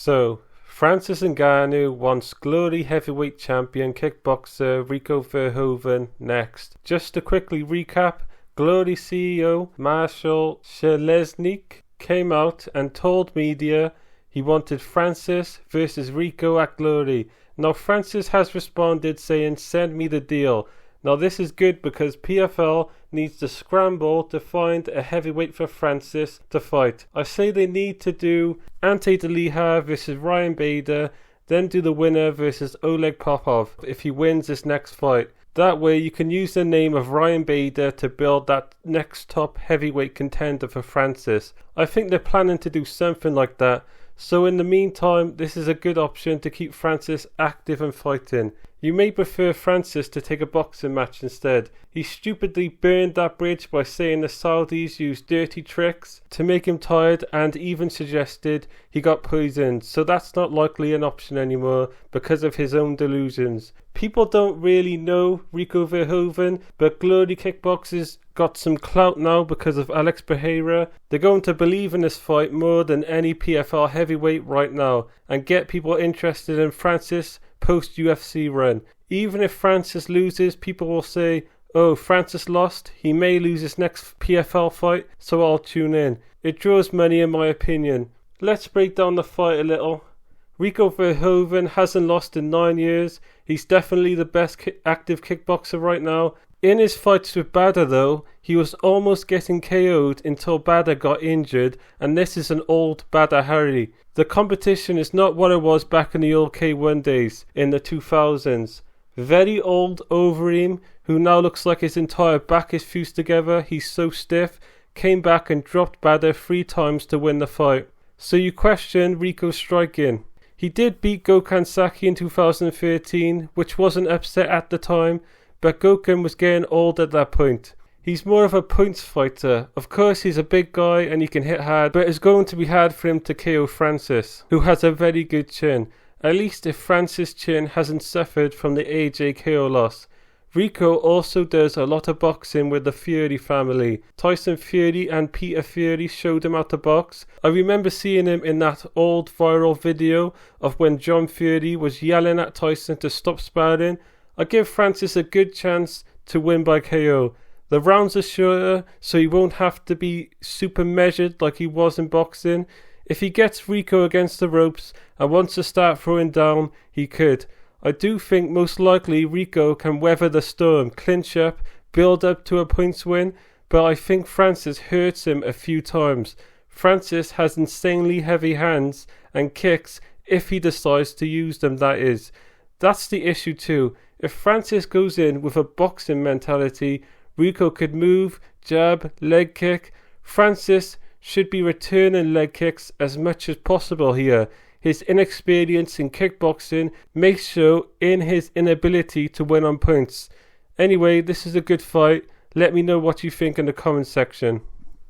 So, Francis Ngannou wants Glory heavyweight champion kickboxer Rico Verhoeven next. Just to quickly recap, Glory CEO Marshall Shelesnik came out and told media he wanted Francis versus Rico at Glory. Now Francis has responded saying, "Send me the deal." Now this is good because PFL needs to scramble to find a heavyweight for Francis to fight. I say they need to do Ante DeLiha versus Ryan Bader, then do the winner versus Oleg Popov if he wins this next fight. That way you can use the name of Ryan Bader to build that next top heavyweight contender for Francis. I think they're planning to do something like that. So in the meantime, this is a good option to keep Francis active and fighting. You may prefer Francis to take a boxing match instead. He stupidly burned that bridge by saying the Saudis used dirty tricks to make him tired and even suggested he got poisoned. So that's not likely an option anymore because of his own delusions. People don't really know Rico Verhoeven, but Glory Kickboxers got some clout now because of Alex Pereira. They're going to believe in this fight more than any PFL heavyweight right now and get people interested in Francis post-UFC run. Even if Francis loses, people will say, "Oh, Francis lost, he may lose his next PFL fight, so I'll tune in." It draws money in my opinion. Let's break down the fight a little. Rico Verhoeven hasn't lost in 9 years. He's definitely the best active kickboxer right now. In his fights with Bader though, he was almost getting KO'd until Bader got injured, and this is an old Bader Harry. The competition is not what it was back in the old K1 days in the 2000s. Very old Overeem, who now looks like his entire back is fused together, he's so stiff, came back and dropped Bader 3 times to win the fight. So you question Rico's striking. He did beat Gokhan Saki in 2013, which was an upset at the time, but Gokhan was getting old at that point. He's more of a points fighter. Of course he's a big guy and he can hit hard, but it's going to be hard for him to KO Francis, who has a very good chin. At least if Francis' chin hasn't suffered from the AJ KO loss. Rico also does a lot of boxing with the Fury family. Tyson Fury and Peter Fury showed him how to box. I remember seeing him in that old viral video of when John Fury was yelling at Tyson to stop sparring. I give Francis a good chance to win by KO. The rounds are shorter, so he won't have to be super measured like he was in boxing. If he gets Rico against the ropes and wants to start throwing down, he could. I do think most likely Rico can weather the storm, clinch up, build up to a points win, but I think Francis hurts him a few times. Francis has insanely heavy hands and kicks if he decides to use them, that is. That's the issue too. If Francis goes in with a boxing mentality, Rico could move, jab, leg kick. Francis should be returning leg kicks as much as possible here. His inexperience in kickboxing may show in his inability to win on points. Anyway, this is a good fight. Let me know what you think in the comment section.